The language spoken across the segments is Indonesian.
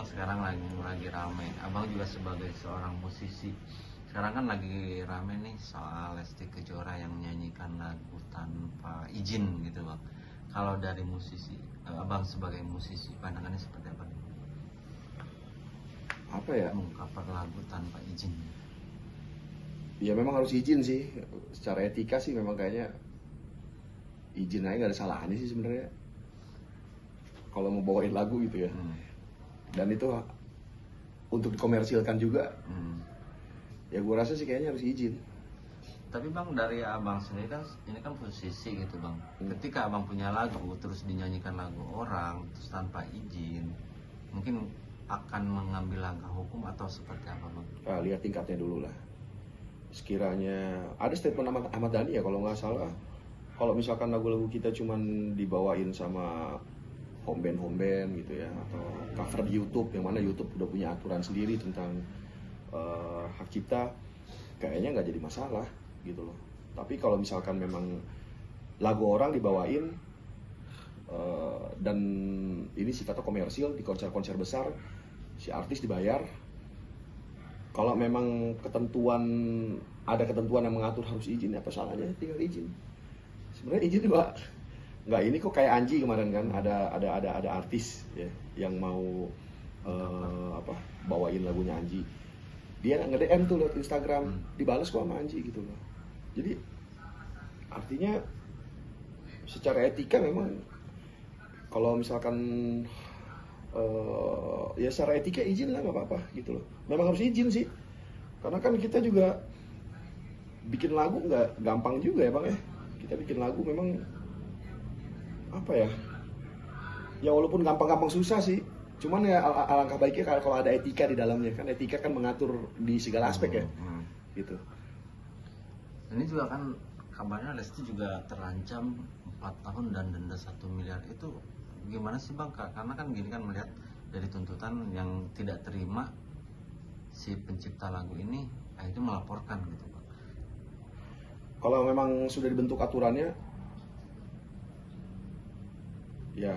sekarang lagi rame. Abang juga sebagai seorang musisi. Sekarang kan lagi rame nih soal Lesti Kejora yang menyanyikan lagu tanpa izin gitu bang. Kalau dari musisi, abang sebagai musisi pandangannya seperti apa nih? Apa ya? Mengcover lagu tanpa izin. Ya memang harus izin sih. Secara etika sih memang kayaknya izin aja nggak ada salahnya sih sebenarnya. Kalau mau bawain lagu gitu ya. Dan itu untuk dikomersilkan juga. Ya gue rasa sih kayaknya harus izin. Tapi bang, dari abang sendiri kan ini kan posisi gitu bang. Ketika abang punya lagu terus dinyanyikan lagu orang terus tanpa izin, mungkin akan mengambil langkah hukum atau seperti apa bang? Lihat tingkatnya dulu lah. Sekiranya ada statement Ahmad Dhani ya kalau nggak salah, kalau misalkan lagu-lagu kita cuman dibawain sama home band gitu ya, atau cover di YouTube, yang mana YouTube udah punya aturan sendiri tentang hak cipta, kayaknya nggak jadi masalah gitu loh. Tapi kalau misalkan memang lagu orang dibawain dan ini sifatnya komersil di konser-konser besar, si artis dibayar, kalau memang ada ketentuan yang mengatur harus izin, apa salahnya tinggal izin. Sebenarnya izin pak, nggak ini kok kayak Anji kemarin kan, ada artis ya yang mau bawain lagunya Anji, dia nge-DM tuh lewat Instagram, dibalas kok sama Anji gitu loh. Jadi artinya secara etika memang kalau misalkan ya secara etika izin lah, nggak apa-apa gitu loh. Memang harus izin sih, karena kan kita juga bikin lagu nggak gampang juga ya bang ya. Kita bikin lagu memang apa ya, ya walaupun gampang-gampang susah sih, cuman ya alangkah baiknya kalau ada etika di dalamnya, kan etika kan mengatur di segala aspek ya gitu. Ini juga kan kabarnya Lesti juga terancam 4 tahun dan denda 1 miliar. Itu gimana sih bang? Karena kan gini kan, melihat dari tuntutan yang tidak terima, si pencipta lagu ini akhirnya melaporkan gitu bang. Kalau memang sudah dibentuk aturannya, ya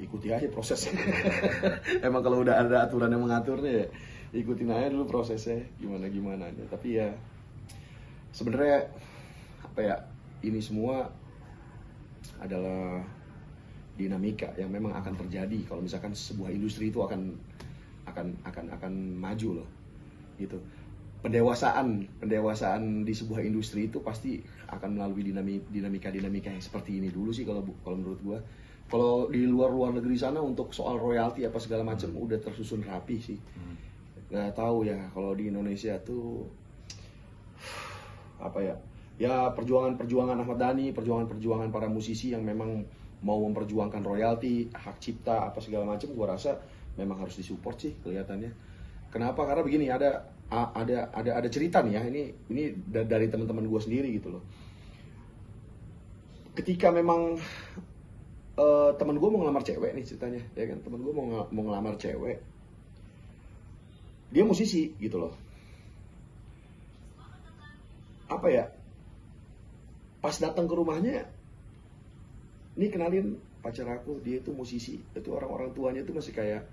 ikuti aja prosesnya. Emang kalau udah ada aturan yang mengaturnya ya ikutin aja dulu prosesnya gimana aja. Tapi ya sebenarnya apa ya, ini semua adalah dinamika yang memang akan terjadi kalau misalkan sebuah industri itu akan maju loh gitu. Pendewasaan di sebuah industri itu pasti akan melalui dinamika yang seperti ini dulu sih kalau menurut gua. Kalau di luar negeri sana untuk soal royalti apa segala macam udah tersusun rapi sih. Nggak tahu ya kalau di Indonesia tuh apa ya, ya perjuangan Ahmad Dhani, perjuangan para musisi yang memang mau memperjuangkan royalti, hak cipta apa segala macam, gua rasa memang harus disupport sih kelihatannya. Kenapa? Karena begini, ada cerita nih ya, ini dari teman-teman gue sendiri gitu loh. Ketika memang teman gue mau ngelamar cewek nih ceritanya, ya kan, teman gue mau ngelamar cewek, dia musisi gitu loh. Apa ya, pas datang ke rumahnya, nih kenalin pacar aku, dia itu musisi, itu orang tuanya itu masih kayak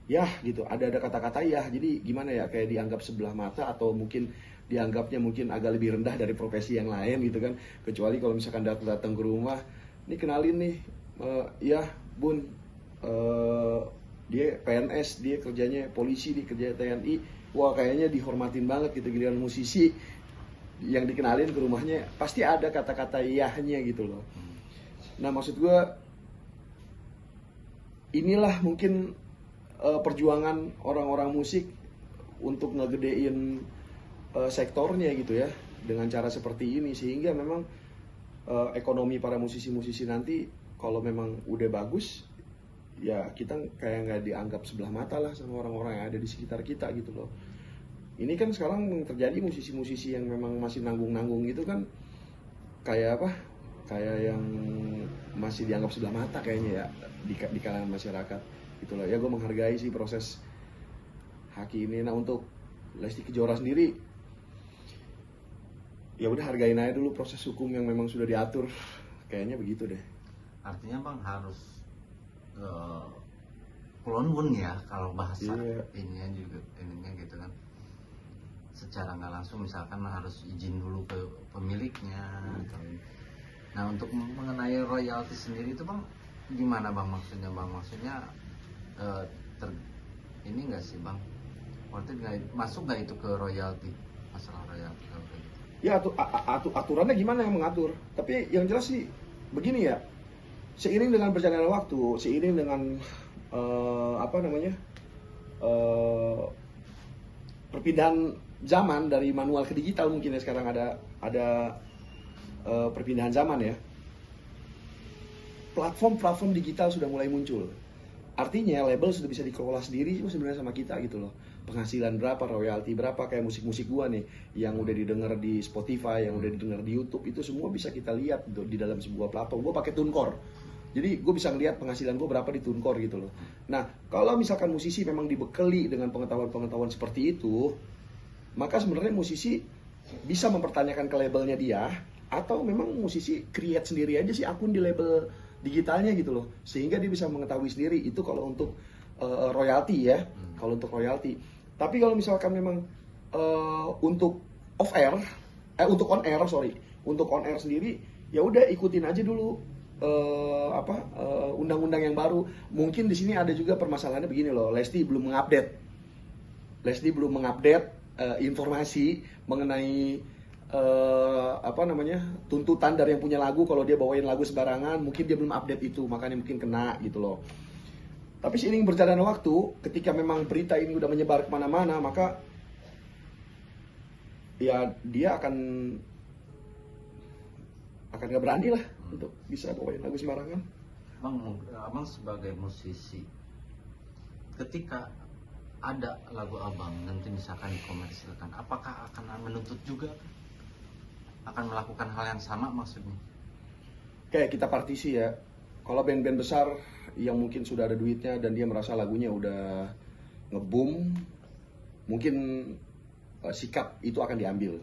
ya gitu, ada kata-kata ya, jadi gimana ya, kayak dianggap sebelah mata atau mungkin dianggapnya mungkin agak lebih rendah dari profesi yang lain gitu kan. Kecuali kalau misalkan datang ke rumah, nih kenalin nih, ya bun, dia PNS, dia kerjanya polisi, dia kerja TNI, wah kayaknya dihormatin banget gitu. Giliran musisi yang dikenalin ke rumahnya pasti ada kata-kata yahnya gitu loh. Nah maksud gue, inilah mungkin perjuangan orang-orang musik untuk ngegedein sektornya gitu ya, dengan cara seperti ini, sehingga memang ekonomi para musisi-musisi nanti kalau memang udah bagus, ya kita kayak nggak dianggap sebelah mata lah sama orang-orang yang ada di sekitar kita gitu loh. Ini kan sekarang terjadi musisi-musisi yang memang masih nanggung-nanggung gitu kan, kayak apa? Kayak yang masih dianggap sebelah mata kayaknya ya di kalangan masyarakat. Itulah ya, gue menghargai sih proses Haki ini. Nah untuk Lesti Kejora sendiri, ya udah hargain aja dulu proses hukum yang memang sudah diatur, kayaknya begitu deh. Artinya bang harus kulon pun ya kalau bahasa Iya. ininya juga ininya gitu kan, secara nggak langsung misalkan harus izin dulu ke pemiliknya atau. Nah untuk mengenai royalti sendiri itu bang gimana bang, maksudnya bang, maksudnya eh, ter- ini enggak sih bang, waktu masuk nggak itu ke royalti, masalah royalti kalau kayak gitu? Ya aturannya gimana yang mengatur. Tapi yang jelas sih begini ya. Seiring dengan berjalannya waktu, seiring dengan apa namanya perpindahan zaman dari manual ke digital, mungkin ya sekarang ada perpindahan zaman ya. Platform-platform digital sudah mulai muncul. Artinya label sudah bisa dikelola sendiri sebenarnya sama kita gitu loh. Penghasilan berapa, royalti berapa, kayak musik-musik gua nih yang udah didengar di Spotify, yang udah didengar di YouTube, itu semua bisa kita lihat di dalam sebuah platform. Gua pakai TuneCore. Jadi gue bisa ngeliat penghasilan gue berapa di TuneCore gitu loh. Nah, kalau misalkan musisi memang dibekali dengan pengetahuan-pengetahuan seperti itu, maka sebenarnya musisi bisa mempertanyakan ke labelnya dia, atau memang musisi create sendiri aja sih akun di label digitalnya gitu loh, sehingga dia bisa mengetahui sendiri. Itu kalau untuk royalti ya, kalau untuk royalti. Tapi kalau misalkan memang untuk off air, untuk on air untuk on air sendiri, ya udah ikutin aja dulu undang-undang yang baru. Mungkin di sini ada juga permasalahannya begini loh, Lesti belum mengupdate informasi mengenai tuntutan dari yang punya lagu. Kalau dia bawain lagu sembarangan, mungkin dia belum update itu, makanya mungkin kena gitu loh. Tapi seiring berjalannya waktu, ketika memang berita ini udah menyebar kemana-mana, maka ya dia akan nggak berani lah untuk bisa bawain lagu sembarangan. Bang, abang sebagai musisi, ketika ada lagu abang nanti misalkan dikomersilkan, apakah akan menuntut juga, akan melakukan hal yang sama maksudnya? Kayak kita partisi ya, kalau band-band besar yang mungkin sudah ada duitnya dan dia merasa lagunya udah ngeboom, mungkin sikap itu akan diambil.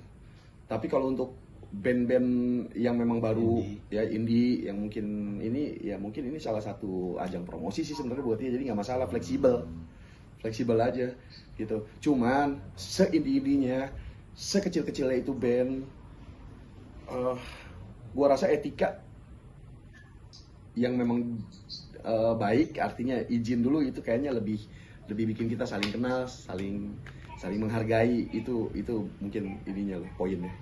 Tapi kalau untuk band-band yang memang baru indie yang mungkin ini salah satu ajang promosi sih sebenarnya buat dia, jadi nggak masalah, fleksibel aja gitu. Cuman seindie-indinya, sekecil-kecilnya itu band, gua rasa etika yang memang baik, artinya izin dulu, itu kayaknya lebih bikin kita saling kenal, saling menghargai. Itu mungkin ininya loh, poinnya.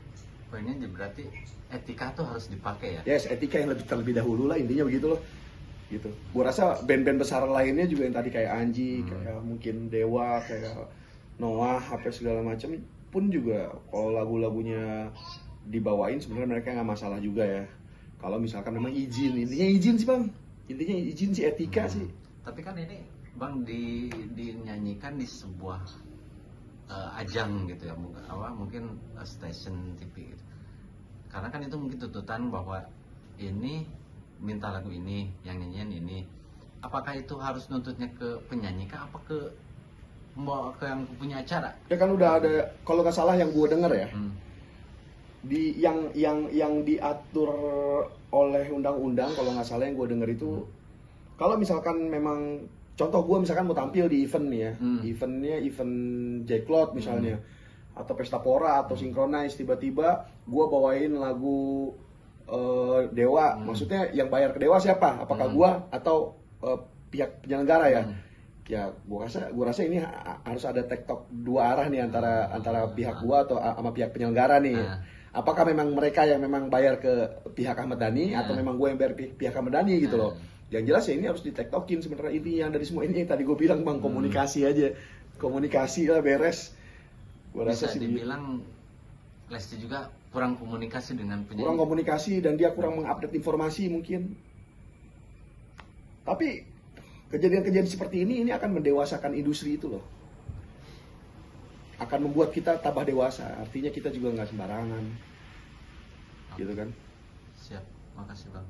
Poinnya berarti etika tuh harus dipakai ya? Yes, etika yang terlebih dahulu lah, intinya begitu loh. Gitu. Gua rasa band-band besar lainnya juga yang tadi kayak Anji, kayak mungkin Dewa, kayak Noah, apa segala macam pun juga kalau lagu-lagunya dibawain sebenarnya mereka nggak masalah juga ya. Kalau misalkan memang intinya izin sih bang, intinya izin sih, etika sih. Tapi kan ini bang dinyanyikan di sebuah ajang gitu ya, mungkin stasiun TV gitu. Karena kan itu mungkin tuntutan bahwa ini minta lagu ini, yang nyanyian ini. Apakah itu harus nuntutnya ke penyanyi kah, apa ke yang punya acara? Ya kan udah ada, kalau nggak salah yang gue denger ya, di yang diatur oleh undang-undang, kalau nggak salah yang gue denger itu, kalau misalkan memang contoh gue misalkan mau tampil di event nih ya, event Jacklot misalnya, atau Pesta Pora atau Synchronize, tiba-tiba gue bawain lagu Dewa, maksudnya yang bayar ke Dewa siapa? Apakah gue atau pihak penyelenggara ya? Ya gue rasa ini harus ada tektok dua arah nih antara pihak gue atau sama pihak penyelenggara nih. Apakah memang mereka yang memang bayar ke pihak Ahmad Dhani atau memang gue yang bayar pihak Ahmad Dhani gitu loh. Yang jelas ya ini harus ditektokin sebenarnya. Intinya dari semua ini yang tadi gue bilang bang, komunikasi aja, komunikasi lah beres. Gua Bisa rasa dibilang Lesti juga kurang komunikasi dengan penyanyi. Kurang komunikasi dan dia kurang mengupdate informasi mungkin. Tapi kejadian-kejadian seperti ini akan mendewasakan industri itu loh. Akan membuat kita tambah dewasa. Artinya kita juga nggak sembarangan. Gitu kan. Siap, makasih bang.